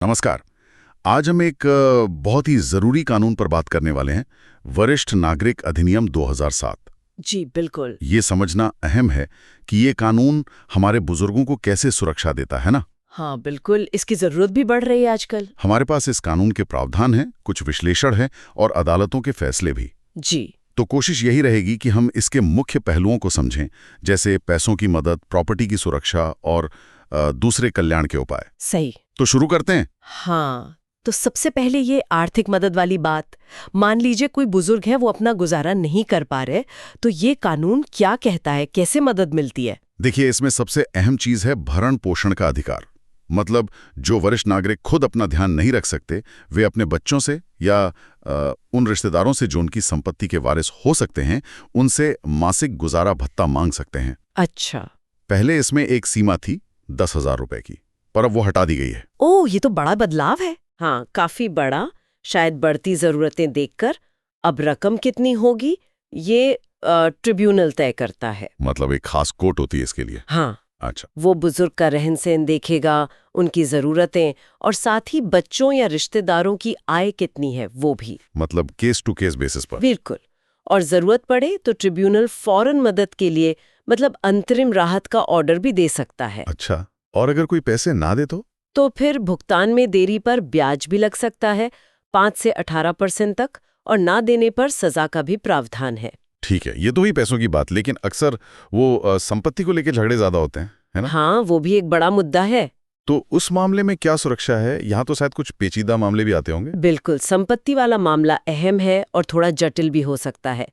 नमस्कार। आज हम एक बहुत ही जरूरी कानून पर बात करने वाले हैं। वरिष्ठ नागरिक अधिनियम 2007। जी बिल्कुल। ये समझना अहम है कि ये कानून हमारे बुजुर्गों को कैसे सुरक्षा देता है ना। हाँ बिल्कुल, इसकी जरूरत भी बढ़ रही है आजकल। हमारे पास इस कानून के प्रावधान हैं, कुछ विश्लेषण है और अदालतों के फैसले भी। जी तो कोशिश यही रहेगी कि हम इसके मुख्य पहलुओं को समझें, जैसे पैसों की मदद, प्रॉपर्टी की सुरक्षा और दूसरे कल्याण के उपाय। सही। तो शुरू करते हैं। हाँ, तो सबसे पहले ये आर्थिक मदद वाली बात। मान लीजिए कोई बुजुर्ग है, वो अपना गुजारा नहीं कर पा रहे, तो ये कानून क्या कहता है, कैसे मदद मिलती है? देखिए, इसमें सबसे अहम चीज है भरण पोषण का अधिकार। मतलब जो वरिष्ठ नागरिक खुद अपना ध्यान नहीं रख सकते, वे अपने बच्चों से या उन रिश्तेदारों से जो उनकी संपत्ति के वारिस हो सकते हैं, उनसे मासिक गुजारा भत्ता मांग सकते हैं। अच्छा। पहले इसमें एक सीमा थी 10,000 रुपए की, पर अब वो हटा दी गई है। ओह, ये तो बड़ा बदलाव है। हाँ, काफी बड़ा। शायद बढ़ती जरूरतें देखकर अब रकम कितनी होगी ये ट्रिब्यूनल तय करता है। मतलब एक खास कोर्ट होती है इसके लिए। हाँ, अच्छा। वो बुजुर्ग का रहन सहन देखेगा, उनकी जरूरतें, और साथ ही बच्चों या रिश्तेदारों की आय कितनी है वो भी। मतलब केस टू केस बेसिस पर। बिल्कुल। और जरूरत पड़े तो ट्रिब्यूनल फौरन मदद के लिए, मतलब अंतरिम राहत का ऑर्डर भी दे सकता है। अच्छा, और अगर कोई पैसे ना दे तो फिर भुगतान में देरी पर ब्याज भी लग सकता है, 5 से 18% तक, और ना देने पर सजा का भी प्रावधान है। ठीक है, ये तो ही पैसों की बात, लेकिन अक्सर वो संपत्ति को लेकर झगड़े ज्यादा होते हैं, है ना? हाँ, वो भी एक बड़ा मुद्दा है। तो उस मामले में क्या सुरक्षा है? यहाँ तो शायद कुछ पेचीदा मामले भी आते होंगे। बिल्कुल, संपत्ति वाला मामला अहम है और थोड़ा जटिल भी हो सकता है।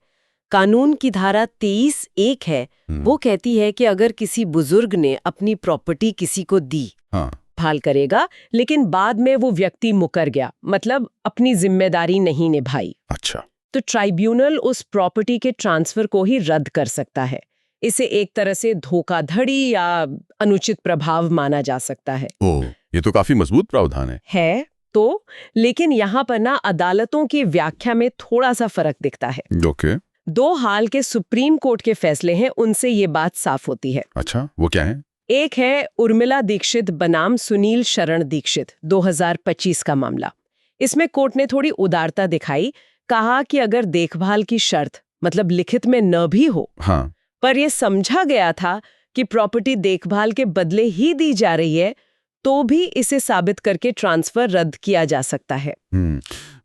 कानून की धारा 23(1 है, वो कहती है कि अगर किसी बुजुर्ग ने अपनी प्रॉपर्टी किसी को दी, हाँ। भाल करेगा, लेकिन बाद में वो व्यक्ति मुकर गया, मतलब अपनी जिम्मेदारी नहीं निभाई, अच्छा। तो ट्राइब्यूनल उस प्रॉपर्टी के ट्रांसफर को ही रद्द कर सकता है। इसे एक तरह से धोखाधड़ी या अनुचित प्रभाव माना जा सकता है। ओह, ये तो काफी मजबूत प्रावधान है। तो लेकिन यहाँ पर ना अदालतों की व्याख्या में थोड़ा सा फर्क दिखता है। ओके। 2 हाल के सुप्रीम कोर्ट के फैसले हैं, उनसे ये बात साफ होती है। अच्छा, वो क्या है? एक है उर्मिला दीक्षित बनाम सुनील शरण दीक्षित, 2025 का मामला। इसमें कोर्ट ने थोड़ी उदारता दिखाई, कहा कि अगर देखभाल की शर्त, मतलब लिखित में न भी हो, हाँ। पर यह समझा गया था कि प्रॉपर्टी देखभाल के बदले ही दी जा रही है, तो भी इसे साबित करके ट्रांसफर रद्द किया जा सकता है।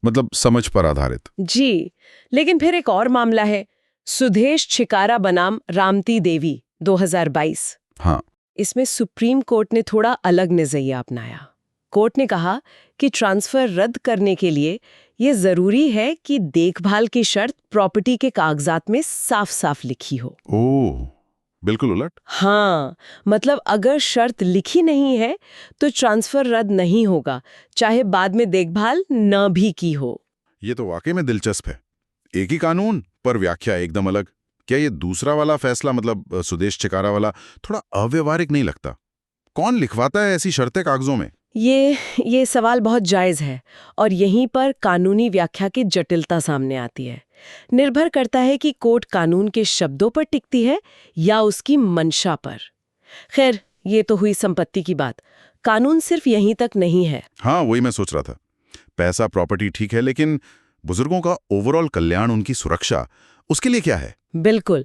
मतलब समझ पर आधारित। जी, लेकिन फिर एक और मामला है, सुदेश छिकारा बनाम रामती देवी, 2022। हाँ। इसमें सुप्रीम कोर्ट ने थोड़ा अलग नजरिया अपनाया। कोर्ट ने कहा कि ट्रांसफर रद्द करने के लिए ये जरूरी है कि देखभाल की शर्त प्रॉपर्टी के कागजात में साफ साफ लिखी हो। ओह, बिल्कुल उलट। हाँ, मतलब अगर शर्त लिखी नहीं है तो ट्रांसफर रद्द नहीं होगा, चाहे बाद में देखभाल न भी की हो। ये तो वाकई में दिलचस्प है। एक ही कानून पर व्याख्या एकदम अलग। क्या ये दूसरा वाला फैसला, मतलब सुदेश चिकारा वाला, थोड़ा अव्यवहारिक नहीं लगता? कौन लिखवाता है ऐसी शर्तें कागजों में? ये सवाल बहुत जायज़ है, और यहीं पर कानूनी व्याख्या की जटिलता सामने आती है। निर्भर करता है कि कोर्ट कानून के शब्दों पर टिकती है या उसकी मंशा पर। खैर, ये तो हुई संपत्ति की बात। कानून सिर्फ यहीं तक नहीं है। हाँ, वही मैं सोच रहा था। पैसा, प्रॉपर्टी ठीक है, लेकिन बुजुर्गों का ओवरऑल कल्याण, उनकी सुरक्षा, उसके लिए क्या है? बिल्कुल,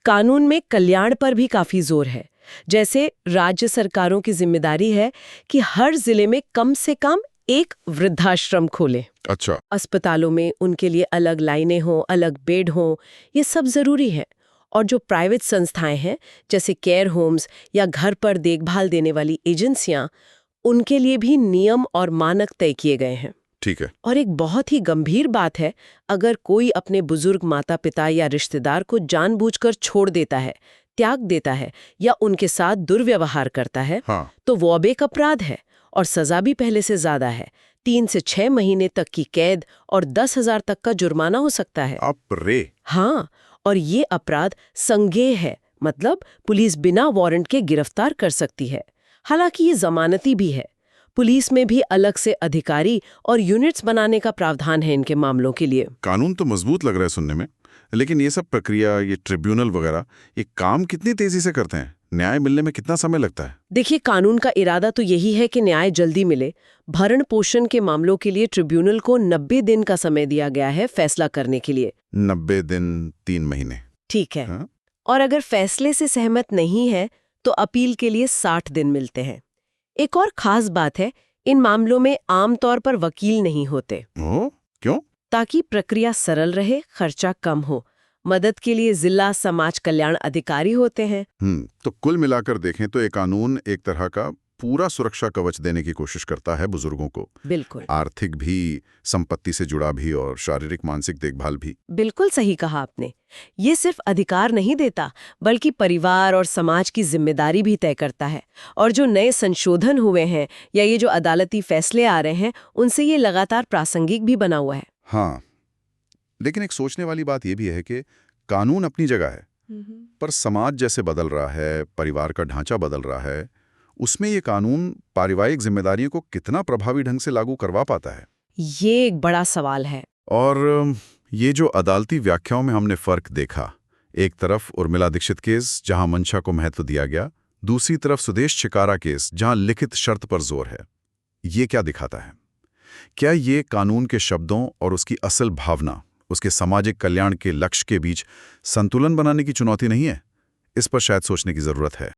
कानून में कल्याण पर भी काफी जोर है। जैसे राज्य सरकारों की जिम्मेदारी है कि हर जिले में कम से कम एक वृद्धाश्रम खोले। अच्छा। अस्पतालों में उनके लिए अलग लाइनें हों, अलग बेड हों, ये सब जरूरी है। और जो प्राइवेट संस्थाएं हैं, जैसे केयर होम्स या घर पर देखभाल देने वाली एजेंसियां, उनके लिए भी नियम और मानक तय किए गए हैं। ठीक है। और एक बहुत ही गंभीर बात है, अगर कोई अपने बुजुर्ग माता पिता या रिश्तेदार को जानबूझकर छोड़ देता है, त्याग देता है या उनके साथ दुर्व्यवहार करता है, हाँ। तो वो अब एक अपराध है और सजा भी पहले से ज्यादा है। 3 से 6 महीने तक की कैद और 10,000 तक का जुर्माना हो सकता है। अप रे। हाँ, और ये अपराध संज्ञेय है, मतलब पुलिस बिना वारंट के गिरफ्तार कर सकती है। हालांकि ये जमानती भी है। पुलिस में भी अलग से अधिकारी और यूनिट्स बनाने का प्रावधान है इनके मामलों के लिए। कानून तो मजबूत लग रहा है सुनने में, लेकिन ये सब प्रक्रिया, ये ट्रिब्यूनल वगैरह, ये काम कितनी तेजी से करते हैं? न्याय मिलने में कितना समय लगता है? देखिए, कानून का इरादा तो यही है कि न्याय जल्दी मिले। भरण पोषण के मामलों के लिए ट्रिब्यूनल को 90 दिन का समय दिया गया है फैसला करने के लिए। 90 दिन, 3 महीने। ठीक है। हाँ? और अगर फैसले से सहमत नहीं है तो अपील के लिए 60 दिन मिलते हैं। एक और खास बात है, इन मामलों में आमतौर पर वकील नहीं होते। ओ, क्यों? ताकि प्रक्रिया सरल रहे, खर्चा कम हो। मदद के लिए जिला समाज कल्याण अधिकारी होते हैं। तो कुल मिलाकर देखें तो ये कानून एक तरह का पूरा सुरक्षा कवच देने की कोशिश करता है बुजुर्गों को। बिल्कुल। आर्थिक भी, संपत्ति से जुड़ा भी और शारीरिक मानसिक देखभाल भी। बिल्कुल सही कहा आपने। ये सिर्फ अधिकार नहीं देता, बल्कि परिवार और समाज की जिम्मेदारी भी तय करता है। और जो नए संशोधन हुए हैं या ये जो अदालती फैसले आ रहे हैं, उनसे ये लगातार प्रासंगिक भी बना हुआ है। हाँ, लेकिन एक सोचने वाली बात यह भी है कि कानून अपनी जगह है, पर समाज जैसे बदल रहा है, परिवार का ढांचा बदल रहा है, उसमें ये कानून पारिवारिक जिम्मेदारियों को कितना प्रभावी ढंग से लागू करवा पाता है? ये एक बड़ा सवाल है। और ये जो अदालती व्याख्याओं में हमने फर्क देखा, एक तरफ उर्मिला दीक्षित केस जहां मंशा को महत्व दिया गया, दूसरी तरफ सुदेश छिकारा केस जहां लिखित शर्त पर जोर है, ये क्या दिखाता है? क्या ये कानून के शब्दों और उसकी असल भावना, उसके सामाजिक कल्याण के लक्ष्य के बीच संतुलन बनाने की चुनौती नहीं है? इस पर शायद सोचने की जरूरत है।